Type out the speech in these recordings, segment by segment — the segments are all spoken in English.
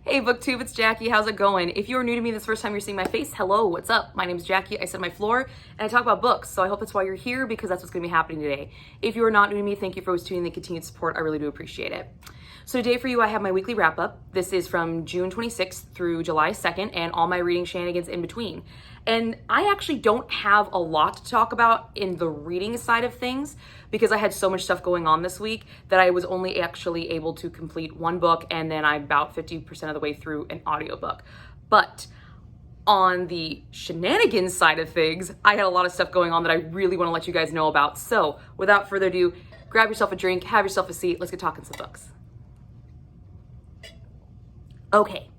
Hey BookTube, it's Jackie. How's it going? If you are new to me this first time you're seeing my face, hello, what's up? My name is Jackie. I sit on my floor and I talk about books. So I hope that's why you're here, because that's what's going to be happening today. If you are not new to me, thank you for always tuning in and continued support. I really do appreciate it. So today for you, I have my weekly wrap up. This is from June 26th through July 2nd and all my reading shenanigans in between. And I actually don't have a lot to talk about in the reading side of things because I had so much stuff going on this week that I was only actually able to complete one book, and then I'm about 50% of the way through an audiobook. But on the shenanigans side of things, I had a lot of stuff going on that I really want to let you guys know about. So without further ado, grab yourself a drink, have yourself a seat, let's get talking some books. Okay,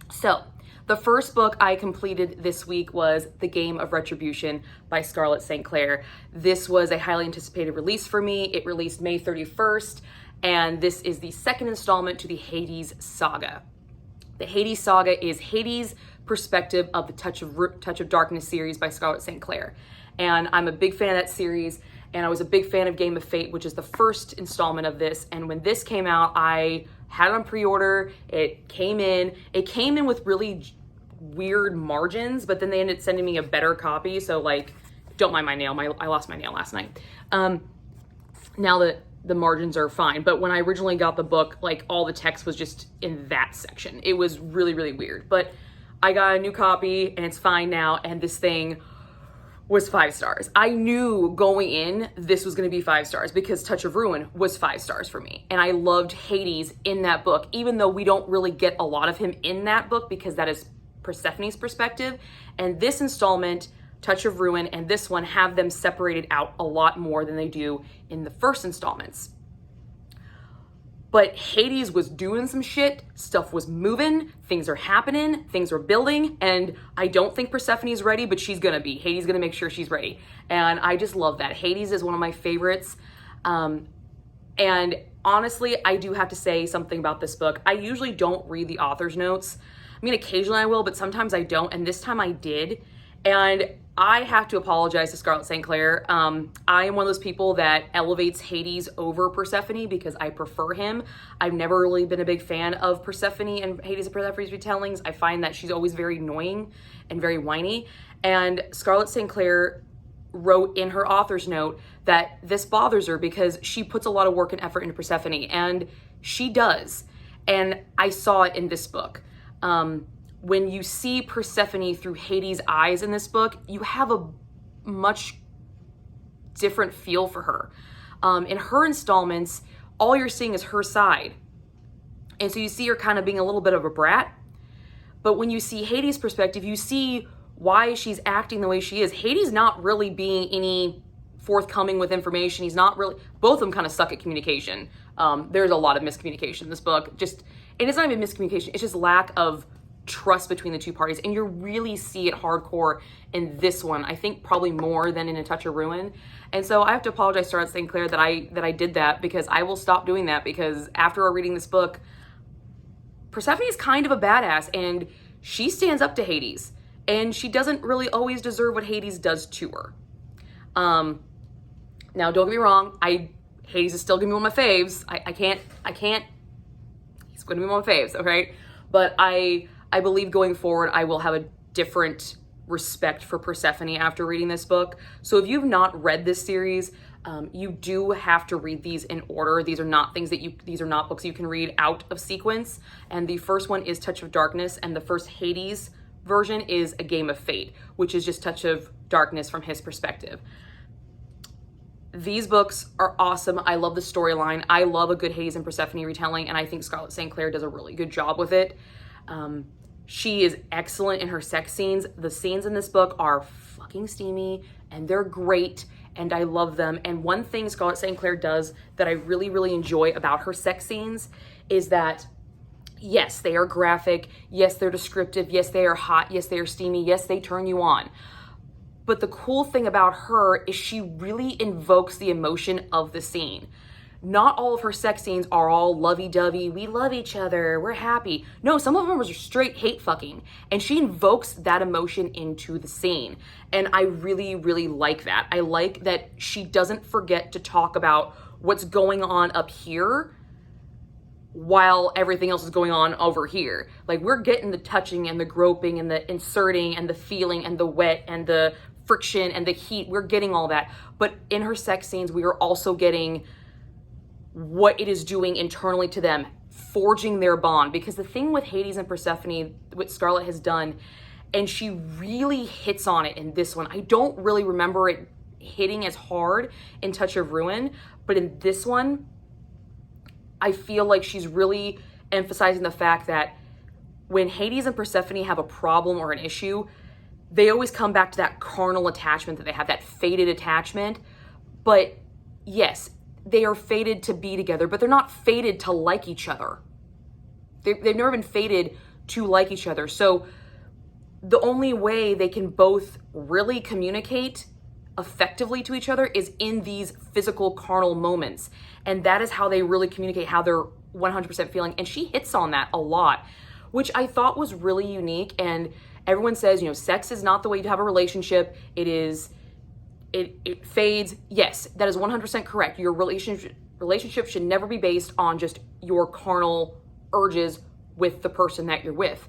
so the first book I completed this week was The Game of Retribution by Scarlett St. Clair. This was a highly anticipated release for me. It released May 31st, and this is the second installment to the Hades saga. The Hades saga is Hades' perspective of the Touch of Darkness series by Scarlett St. Clair. And I'm a big fan of that series, and I was a big fan of Game of Fate, which is the first installment of this. And when this came out, I had it on pre-order. It came in with really weird margins, but then they ended up sending me a better copy. So like, don't mind my nail. I lost my nail last night. Now that the margins are fine, but when I originally got the book, like all the text was just in that section. It was really, really weird, but I got a new copy and it's fine now. And this thing was 5 stars. I knew going in, this was gonna be 5 stars because Touch of Ruin was 5 stars for me. And I loved Hades in that book, even though we don't really get a lot of him in that book because that is Persephone's perspective. And this installment, Touch of Ruin, and this one have them separated out a lot more than they do in the first installments. But Hades was doing some shit, stuff was moving, things are happening, things are building, and I don't think Persephone's ready, but she's gonna be. Hades gonna make sure she's ready. And I just love that. Hades is one of my favorites. And honestly, I do have to say something about this book. I usually don't read the author's notes. I mean, occasionally I will, but sometimes I don't, and this time I did. And I have to apologize to Scarlett St. Clair. I am one of those people that elevates Hades over Persephone because I prefer him. I've never really been a big fan of Persephone and Hades and Persephone's retellings. I find that she's always very annoying and very whiny. And Scarlett St. Clair wrote in her author's note that this bothers her because she puts a lot of work and effort into Persephone, and she does. And I saw it in this book. When you see Persephone through Hades' eyes in this book, you have a much different feel for her. In her installments, all you're seeing is her side. And so you see her kind of being a little bit of a brat. But when you see Hades' perspective, you see why she's acting the way she is. Hades not really being any forthcoming with information. He's not really, both of them kind of suck at communication. There's a lot of miscommunication in this book. And it's not even miscommunication, it's just lack of trust between the two parties. And you really see it hardcore in this one. I think probably more than in A Touch of Ruin. And so I have to apologize to Scarlett St. Clair that I did that, because I will stop doing that, because after reading this book, Persephone is kind of a badass and she stands up to Hades, and she doesn't really always deserve what Hades does to her. Now don't get me wrong, Hades is still gonna be one of my faves. I can't, he's gonna be one of my faves, okay? But I believe going forward, I will have a different respect for Persephone after reading this book. So if you've not read this series, you do have to read these in order. These are not books you can read out of sequence. And the first one is Touch of Darkness, and the first Hades version is A Game of Fate, which is just Touch of Darkness from his perspective. These books are awesome. I love the storyline. I love a good Hades and Persephone retelling, and I think Scarlett St. Clair does a really good job with it. She is excellent in her sex scenes. The scenes in this book are fucking steamy, and they're great, and I love them. And one thing Scarlett St. Clair does that I really, really enjoy about her sex scenes is that, yes, they are graphic. Yes, they're descriptive. Yes, they are hot. Yes, they are steamy. Yes, they turn you on. But the cool thing about her is she really invokes the emotion of the scene. Not all of her sex scenes are all lovey-dovey, we love each other, we're happy. No, some of them are straight hate fucking, and she invokes that emotion into the scene. And I really, really like that. I like that she doesn't forget to talk about what's going on up here while everything else is going on over here. Like, we're getting the touching and the groping and the inserting and the feeling and the wet and the friction and the heat. We're getting all that. But in her sex scenes, we are also getting what it is doing internally to them, forging their bond. Because the thing with Hades and Persephone, what Scarlett has done, and she really hits on it in this one. I don't really remember it hitting as hard in Touch of Ruin, but in this one, I feel like she's really emphasizing the fact that when Hades and Persephone have a problem or an issue, they always come back to that carnal attachment that they have, that fated attachment. But yes, they are fated to be together, but they're not fated to like each other. They've never been fated to like each other. So the only way they can both really communicate effectively to each other is in these physical carnal moments. And that is how they really communicate how they're 100% feeling. And she hits on that a lot, which I thought was really unique. And everyone says, you know, sex is not the way to have a relationship. It fades. Yes, that is 100% correct. Your relationship should never be based on just your carnal urges with the person that you're with.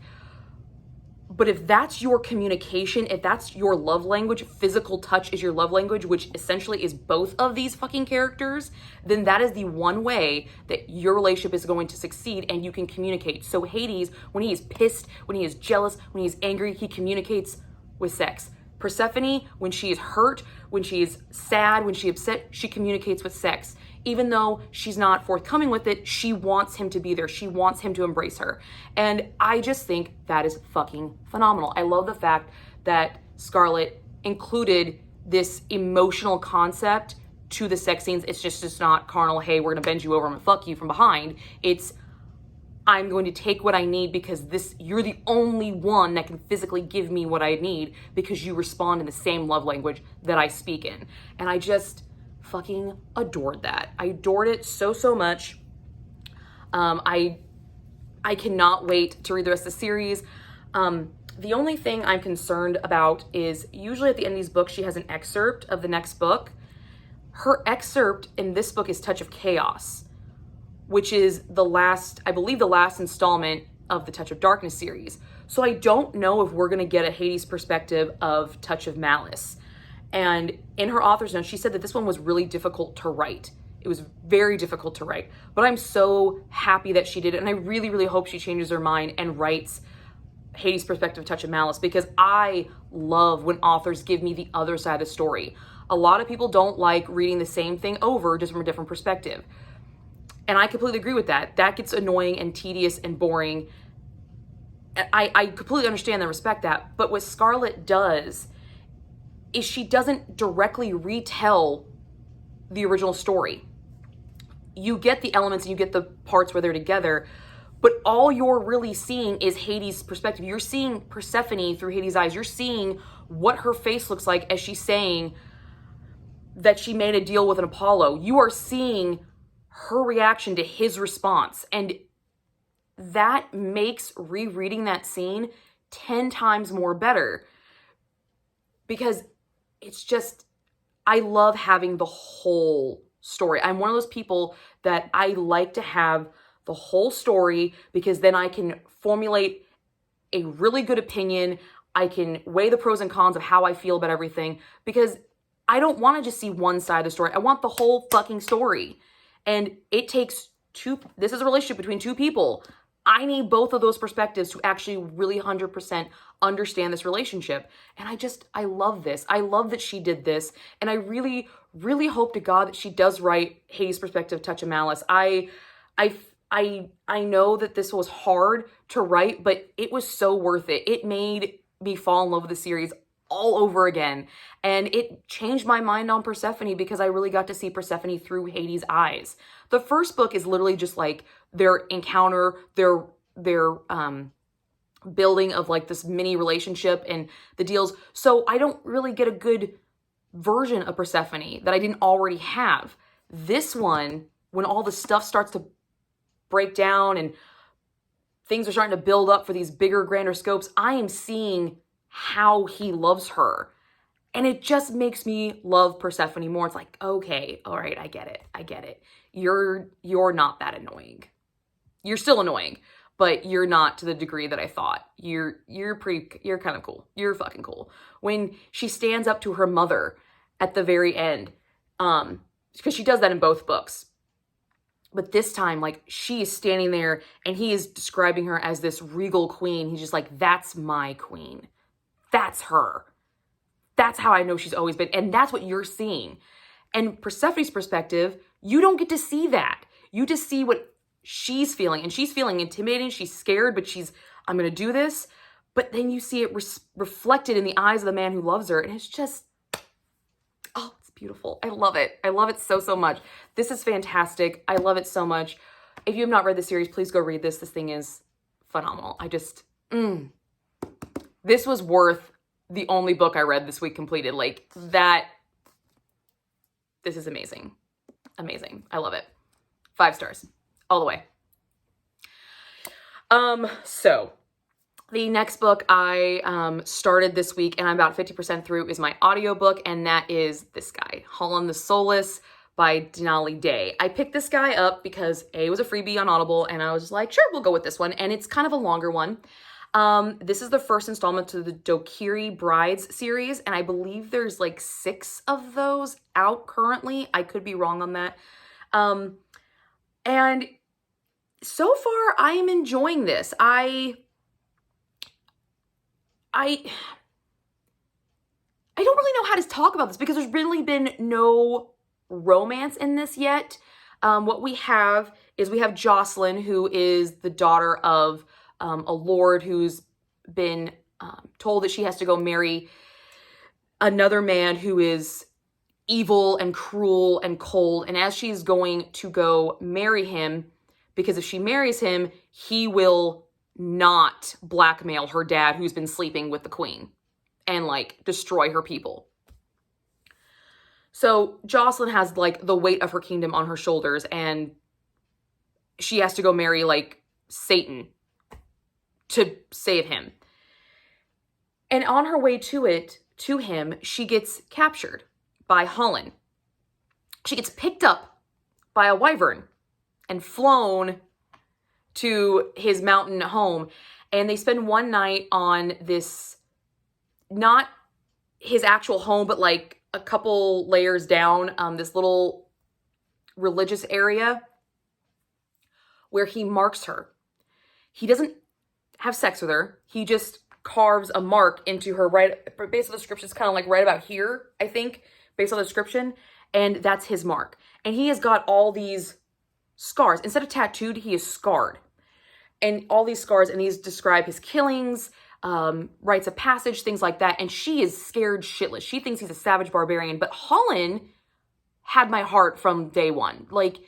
But if that's your communication, if that's your love language, physical touch is your love language, which essentially is both of these fucking characters, then that is the one way that your relationship is going to succeed and you can communicate. So Hades, when he is pissed, when he is jealous, when he is angry, he communicates with sex. Persephone, when she is hurt, when she is sad, when she's upset, she communicates with sex. Even though she's not forthcoming with it, she wants him to be there. She wants him to embrace her. And I just think that is fucking phenomenal. I love the fact that Scarlett included this emotional concept to the sex scenes. It's just not carnal, hey, we're gonna bend you over, I'm gonna fuck you from behind. It's, I'm going to take what I need because you're the only one that can physically give me what I need because you respond in the same love language that I speak in. And I just fucking adored that. I adored it so much. I cannot wait to read the rest of the series. The only thing I'm concerned about is usually at the end of these books, she has an excerpt of the next book. Her excerpt in this book is Touch of Chaos, which is I believe the last installment of the Touch of Darkness series. So I don't know if we're gonna get a Hades perspective of Touch of Malice. And in her author's note, she said that this one was really difficult to write. It was very difficult to write, but I'm so happy that she did it. And I really hope she changes her mind and writes Hades' perspective of Touch of Malice, because I love when authors give me the other side of the story. A lot of people don't like reading the same thing over just from a different perspective. And I completely agree with that. That gets annoying and tedious and boring. I completely understand and respect that. But what Scarlett does is she doesn't directly retell the original story. You get the elements and you get the parts where they're together, but all you're really seeing is Hades' perspective. You're seeing Persephone through Hades' eyes. You're seeing what her face looks like as she's saying that she made a deal with an Apollo. You are seeing her reaction to his response. And that makes rereading that scene 10 times more better, because it's just, I love having the whole story. I'm one of those people that I like to have the whole story, because then I can formulate a really good opinion. I can weigh the pros and cons of how I feel about everything, because I don't want to just see one side of the story. I want the whole fucking story. And it takes this is a relationship between two people. I need both of those perspectives to actually really 100% understand this relationship. And I love this. I love that she did this. And I really hope to God that she does write Hades' perspective, Touch of Malice. I know that this was hard to write, but it was so worth it. It made me fall in love with the series all over again. And it changed my mind on Persephone, because I really got to see Persephone through Hades' eyes. The first book is literally just like their encounter, their building of like this mini relationship and the deals. So I don't really get a good version of Persephone that I didn't already have. This one, when all the stuff starts to break down and things are starting to build up for these bigger, grander scopes, I am seeing how he loves her. And it just makes me love Persephone more. It's like, okay, all right, I get it. You're not that annoying. You're still annoying, but you're not to the degree that I thought. You're kind of cool. You're fucking cool. When she stands up to her mother at the very end, because she does that in both books. But this time, like, she is standing there and he is describing her as this regal queen. He's just like, that's my queen. That's her. That's how I know she's always been. And that's what you're seeing. And Persephone's perspective, you don't get to see that. You just see what she's feeling. And she's feeling intimidated. She's scared, but I'm going to do this. But then you see it reflected in the eyes of the man who loves her. And it's just, oh, it's beautiful. I love it. I love it so, so much. This is fantastic. I love it so much. If you have not read the series, please go read this. This thing is phenomenal. This was worth the only book I read this week completed. Like that. This is amazing. Amazing. I love it. 5 stars all the way. So the next book I started this week and I'm about 50% through is my audiobook, and that is this guy, Hollen the Soulless by Denali Day. I picked this guy up because it was a freebie on Audible and I was just like, sure, we'll go with this one. And it's kind of a longer one. This is the first installment to the Dokiri Brides series, and I believe there's like 6 of those out currently. I could be wrong on that. And so far I am enjoying this. I don't really know how to talk about this because there's really been no romance in this yet. What we have is we have Jessen, who is the daughter of a lord who's been told that she has to go marry another man who is evil and cruel and cold. And as she's going to go marry him, because if she marries him, he will not blackmail her dad who's been sleeping with the queen and like destroy her people. So Jessen has like the weight of her kingdom on her shoulders, and she has to go marry like Satan to save him. And on her way to him, she gets captured by Hollen. She gets picked up by a wyvern and flown to his mountain home. And they spend one night on this, not his actual home, but like a couple layers down, this little religious area where he marks her. He doesn't have sex with her. He just carves a mark into her right, based on the description, it's kind of like right about here, I think, based on the description. And that's his mark. And he has got all these scars. Instead of tattooed, he is scarred. And all these scars, and these describe his killings, rites of passage, things like that. And she is scared shitless. She thinks he's a savage barbarian. But Hollen had my heart from day one. Like,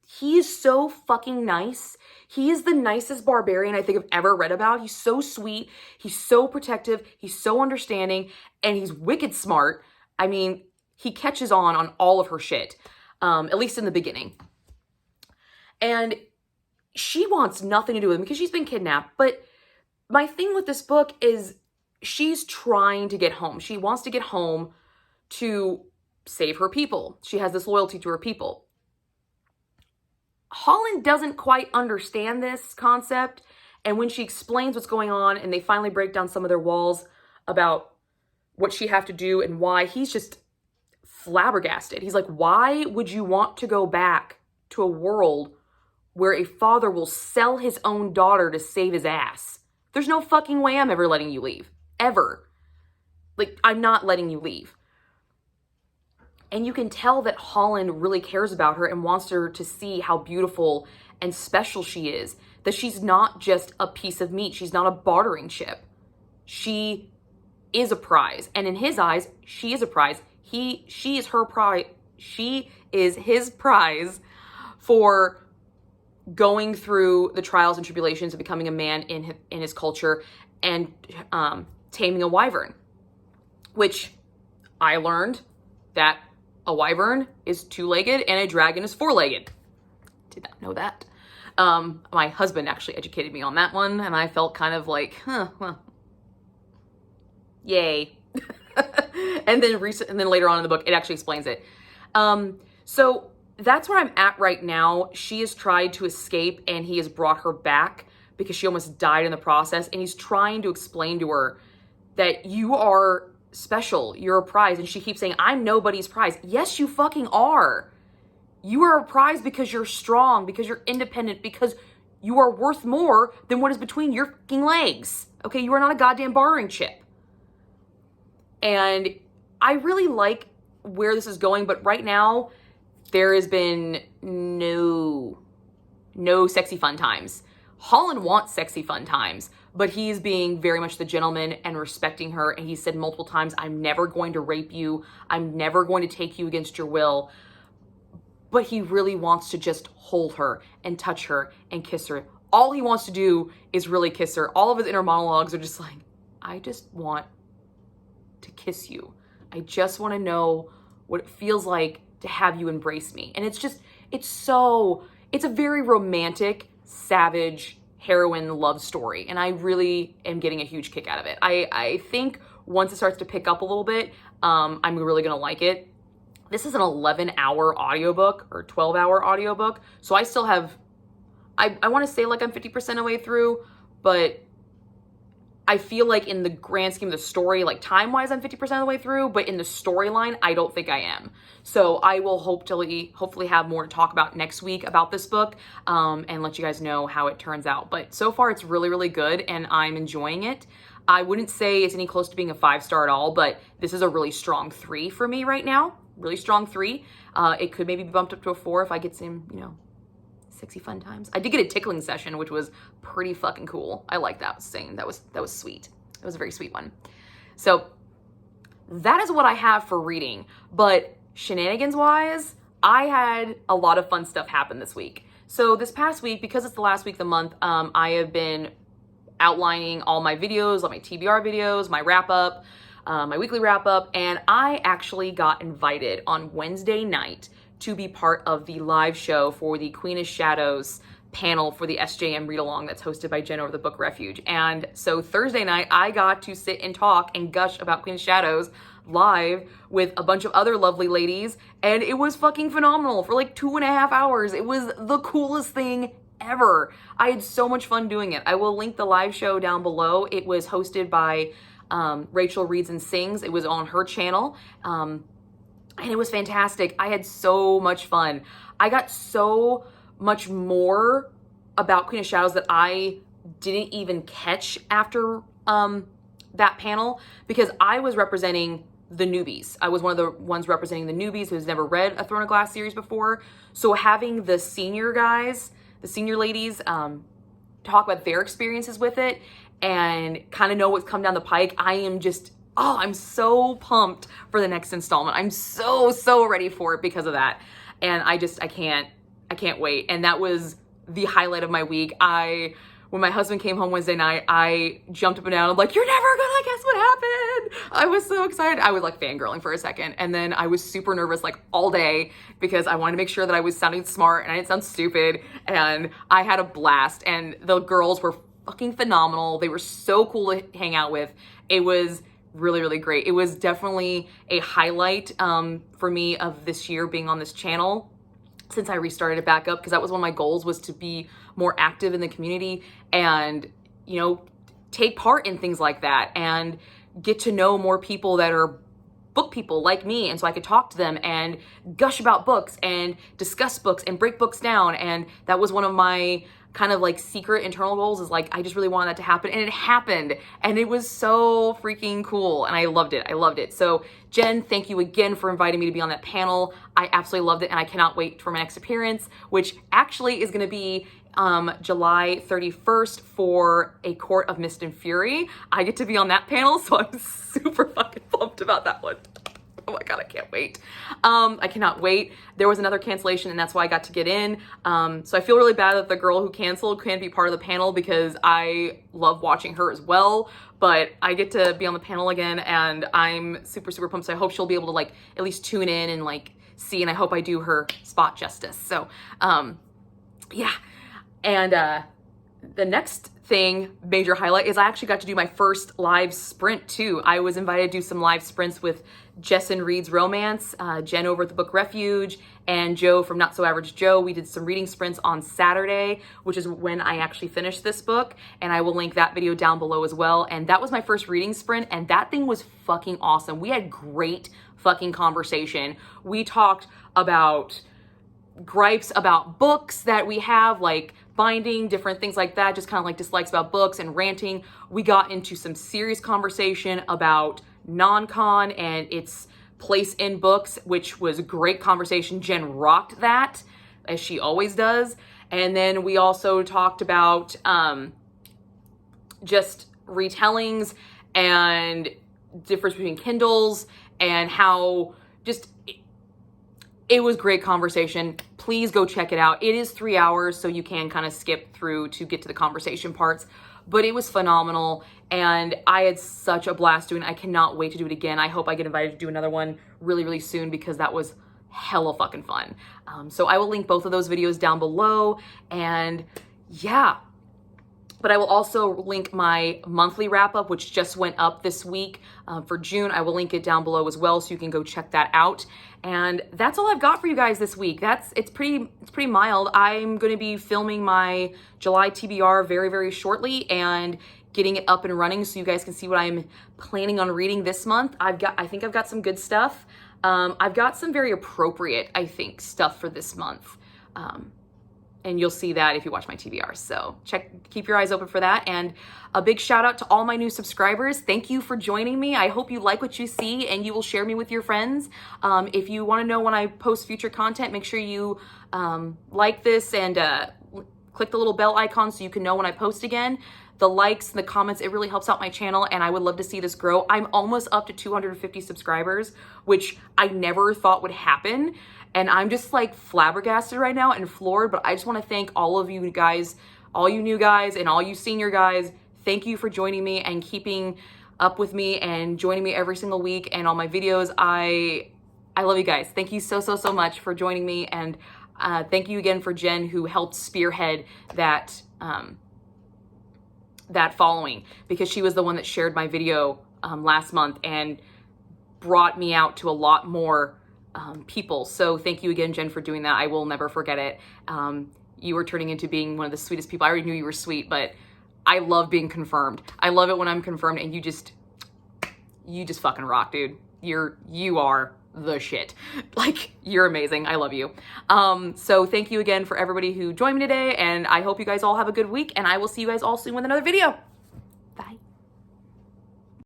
he is so fucking nice. He is the nicest barbarian I think I've ever read about. He's so sweet. He's so protective. He's so understanding. And he's wicked smart. I mean, he catches on all of her shit, at least in the beginning. And she wants nothing to do with him because she's been kidnapped. But my thing with this book is she's trying to get home. She wants to get home to save her people. She has this loyalty to her people. Hollen doesn't quite understand this concept. And when she explains what's going on and they finally break down some of their walls about what she have to do and why, he's just flabbergasted. He's like, why would you want to go back to a world where a father will sell his own daughter to save his ass? There's no fucking way I'm ever letting you leave. Ever. Like, I'm not letting you leave. And you can tell that Hollen really cares about her and wants her to see how beautiful and special she is. That she's not just a piece of meat. She's not a bartering chip. She is a prize. And in his eyes, she is a prize. She is her prize. She is his prize for going through the trials and tribulations of becoming a man in his culture and taming a wyvern. Which I learned that a wyvern is 2-legged and a dragon is 4-legged. Did not know that. My husband actually educated me on that one, and I felt kind of like, well, yay. and then later on in the book, it actually explains it. So that's where I'm at right now. She has tried to escape and he has brought her back because she almost died in the process. And he's trying to explain to her that you are special, you're a prize. And she keeps saying, I'm nobody's prize. Yes, you fucking are. You are a prize because you're strong, because you're independent, because you are worth more than what is between your fucking legs. Okay, you are not a goddamn bartering chip. And I really like where this is going, but right now, there has been no sexy fun times. Hollen wants sexy fun times, but he's being very much the gentleman and respecting her. And he said multiple times, I'm never going to rape you. I'm never going to take you against your will. But he really wants to just hold her and touch her and kiss her. All he wants to do is really kiss her. All of his inner monologues are just like, I just want to kiss you. I just want to know what it feels like to have you embrace me. And it's a very romantic, savage, heroine love story. And I really am getting a huge kick out of it. I think once it starts to pick up a little bit, I'm really gonna like it. This is an 11-hour audiobook or 12-hour audiobook. So I still have, I wanna say like I'm 50% of the way through, but I feel like in the grand scheme of the story, like time-wise, I'm 50% of the way through, but in the storyline, I don't think I am. So I will hopefully have more to talk about next week about this book, and let you guys know how it turns out. But so far, it's really, really good, and I'm enjoying it. I wouldn't say it's any close to being a 5-star at all, but this is a really strong 3 for me right now. Really strong 3. It could maybe be bumped up to a 4 if I get some, sexy fun times. I did get a tickling session, which was pretty fucking cool. I like that scene. That was sweet. It was a very sweet one. So that is what I have for reading. But shenanigans wise, I had a lot of fun stuff happen this week. So this past week, because it's the last week of the month, I have been outlining all my videos, all my TBR videos, my wrap up, my weekly wrap up, and I actually got invited on Wednesday night to be part of the live show for the Queen of Shadows panel for the SJM read along that's hosted by Jenn over the Book Refuge. And so Thursday night, I got to sit and talk and gush about Queen of Shadows live with a bunch of other lovely ladies, and it was fucking phenomenal for like 2.5 hours. It was the coolest thing ever. I had so much fun doing it. I will link the live show down below. It was hosted by Rachel Reads and Sings. It was on her channel. And it was fantastic. I had so much fun. I got so much more about Queen of Shadows that I didn't even catch after that panel, because I was representing the newbies. I was one of the ones representing the newbies who's never read a Throne of Glass series before. So having the senior guys, the senior ladies, talk about their experiences with it and kind of know what's come down the pike, I am just, I'm so pumped for the next installment. I'm so ready for it because of that. And I can't wait. And that was the highlight of my week. When my husband came home Wednesday night, I jumped up and down. I'm like, you're never gonna guess what happened. I was so excited. I was like fangirling for a second. And then I was super nervous like all day because I wanted to make sure that I was sounding smart and I didn't sound stupid. And I had a blast. And the girls were fucking phenomenal. They were so cool to hang out with. It was really, really great. It was definitely a highlight for me of this year being on this channel since I restarted it back up, because that was one of my goals, was to be more active in the community and, take part in things like that and get to know more people that are book people like me. And so I could talk to them and gush about books and discuss books and break books down. And that was one of my kind of like secret internal goals, is like, I just really wanted that to happen, and it happened, and it was so freaking cool, and I loved it. So Jenn, thank you again for inviting me to be on that panel. I absolutely loved it, and I cannot wait for my next appearance, which actually is going to be July 31st for A Court of Mist and Fury. I get to be on that panel, so I'm super fucking pumped about that one. Oh my God, I can't wait. I cannot wait. There was another cancellation, and that's why I got to get in. So I feel really bad that the girl who canceled can't be part of the panel, because I love watching her as well. But I get to be on the panel again, and I'm super pumped. So I hope she'll be able to like at least tune in and like see, and I hope I do her spot justice. So yeah. And the next thing, major highlight, is I actually got to do my first live sprint too. I was invited to do some live sprints with Jessen Reads Romance, Jenn over at the book Refuge, and Joe from Not So Average Joe. We did some reading sprints on Saturday, which is when I actually finished this book, and I will link that video down below as well. And that was my first reading sprint, and that thing was fucking awesome. We had great fucking conversation. We talked about gripes about books that we have, like binding, different things like that, just kind of like dislikes about books and ranting. We got into some serious conversation about non-con and its place in books, which was a great conversation. Jenn rocked that, as she always does. And then we also talked about just retellings and difference between Kindles and how just it was great conversation. Please go check it out. It is 3 hours, so you can kind of skip through to get to the conversation parts, but it was phenomenal, and I had such a blast doing it. I cannot wait to do it again. I hope I get invited to do another one really, really soon, because that was hella fucking fun. So I will link both of those videos down below, and yeah. But I will also link my monthly wrap-up, which just went up this week for June. I will link it down below as well, so you can go check that out. And that's all I've got for you guys this week. It's pretty mild. I'm going to be filming my July TBR very, very shortly and getting it up and running so you guys can see what I'm planning on reading this month. I think I've got some good stuff. I've got some very appropriate, I think, stuff for this month. And you'll see that if you watch my TBR. So keep your eyes open for that. And a big shout out to all my new subscribers. Thank you for joining me. I hope you like what you see and you will share me with your friends. If you want to know when I post future content, make sure you like this and click the little bell icon so you can know when I post again. The likes and the comments, it really helps out my channel, and I would love to see this grow. I'm almost up to 250 subscribers, which I never thought would happen. And I'm just like flabbergasted right now and floored, but I just want to thank all of you guys, all you new guys and all you senior guys. Thank you for joining me and keeping up with me and joining me every single week and all my videos. I love you guys. Thank you so much for joining me. And thank you again for Jenn, who helped spearhead that, that following, because she was the one that shared my video last month and brought me out to a lot more people. So thank you again, Jenn, for doing that. I will never forget it. You were turning into being one of the sweetest people. I already knew you were sweet, but I love being confirmed. I love it when I'm confirmed, and you just fucking rock, dude. You are the shit. Like, you're amazing. I love you. So thank you again for everybody who joined me today, and I hope you guys all have a good week, and I will see you guys all soon with another video.